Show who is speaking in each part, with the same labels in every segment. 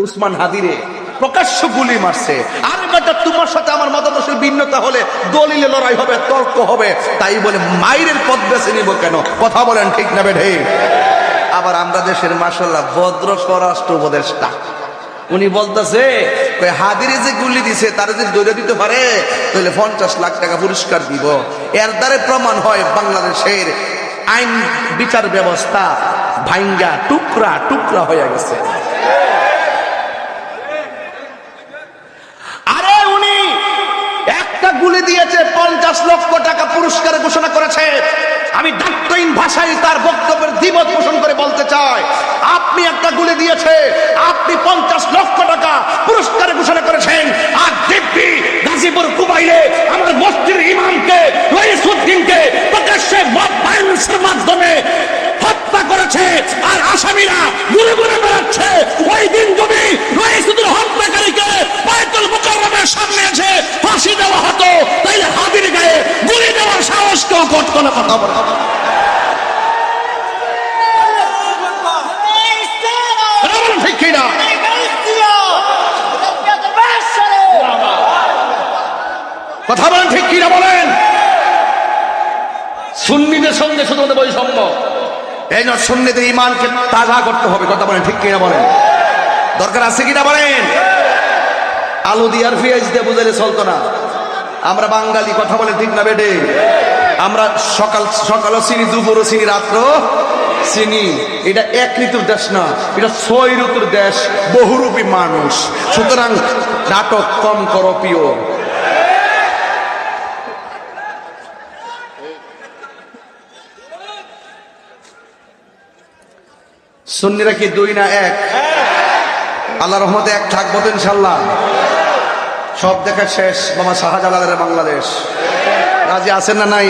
Speaker 1: উসমান হাদিরে প্রকাশ্য গুলি মারছে। আর বেটা তোমার সাথে আমার মতাদর্শের ভিন্নতা হলে দলিলে লড়াই হবে, তর্ক হবে, তাই বলে মাইরের পথ বেছে নিব কেন? কথা বলেন ঠিক না বেঠে? আবার আমরা দেশের মাশাআল্লাহ ভদ্র স্বরাষ্ট্র উপদেষ্টা, উনি বলতেছে হাদিরে যে গুলি দিছে তারা যদি দৌড়ে দিতে পারে তাহলে 50 লাখ টাকা পুরস্কার দিব। এর দ্বারা প্রমাণ হয় বাংলাদেশের আইন বিচার ব্যবস্থা ভাঙ্গা টুকরা টুকরা হয়ে গেছে। আরে উনি একটা গুলি দিয়েছে, 50 লক্ষ টাকা পুরস্কার ঘোষণা করেছে। আমি ডাক্তারহীন ভাষায় তার বক্তব্যের দ্বিমত পোষণ করে বলতে চাই, আপনি একটা গুলি দিয়েছে, আপনি 50 লক্ষ টাকা পুরস্কার ঘোষণা করেছেন, আর দিব্যি গাজীপুর কুবাইলে আমার মসজিদের ইমামকে রইসউদ্দিনকে প্রকাশ্যে মব ভায়োলেন্সের মাধ্যমে হত্যা করেছে, আর আসামিরা ঘুরে ঘুরে বেড়াচ্ছে। ওই দিন যদি রইসউদ্দিন হত্যাকারীকে বাইতুল মুকাররমের সামনে এসে ফাঁসি দেওয়া হতো তাহলে হাদির গায়ে গুলি দেওয়ার সাহস কেউ করতো না। কথা বলে ঠিক কিনা? কথা বলেন ঠিক কিনা বলেন? সুন্নিদের সঙ্গে শুধু বৈষম্য, এই জন্য সুন্নিদের ঈমানকে তাজা করতে হবে। কথা বলেন ঠিক কিনা বলেন? দরকার আছে কিনা বলেন? আলু দিয়ে আর পেঁয়াজ দিয়ে বুঝাইলে চলতো না। আমরা বাঙালি, কথা বলে ঠিক না বেটে? আমরা সকালও চিনি, দুপুরও চিনি, রাত্র চিনি। এটা এক ঋতুর দেশ না, এটা 6 ঋতুর দেশ, বহুরূপী মানুষ। সুতরাং নাটক কম করো প্রিয়। সুন্নিরা কি 2 না 1? আল্লাহর রহমতে 1 থাকবো তো ইনশাল্লাহ। সব দেখা শেষ বাবা শাহজালালের বাংলাদেশ। রাজি আছেন না নাই?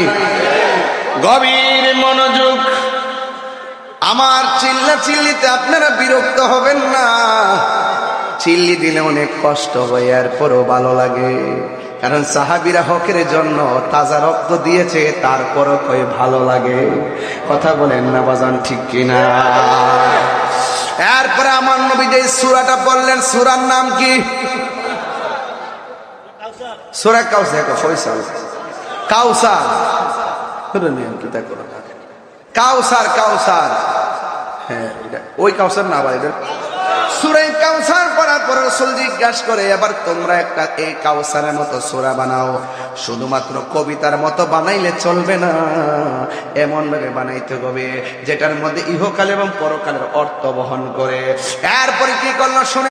Speaker 1: গভীর মনোযোগ। আমার চিল্লা চিল্লিতে আপনারা বিরক্ত হবেন না। চিল্লি দিলে অনেক কষ্ট হয়, এরপরও ভালো লাগে, কারণ সাহাবীরা হকের জন্য তাজা রক্ত দিয়েছে, তারপরও কই ভালো লাগে। কথা বলেন না বাজান ঠিক কিনা? এরপরে আমার নবী যে সূরাটা বললেন, সূরার নাম কি? সূরা কাউসার। ফয়সাল কাউসার, কাউসার কাউসার, হ্যাঁ ওই কাউসার না ভাই, সূরা কাউসার পড়ার পর রাসূল জিজ্ঞাসা করে, এবার তোমরা একটা এই কাউসারের মতো সূরা বানাও। শুধুমাত্র কবিতার মতো বানাইলে চলবে না, এমন ভাবে বানাইতে হবে যেটার মধ্যে ইহকাল এবং পরকালের অর্থ বহন করে। এরপরে কি করলো শুনে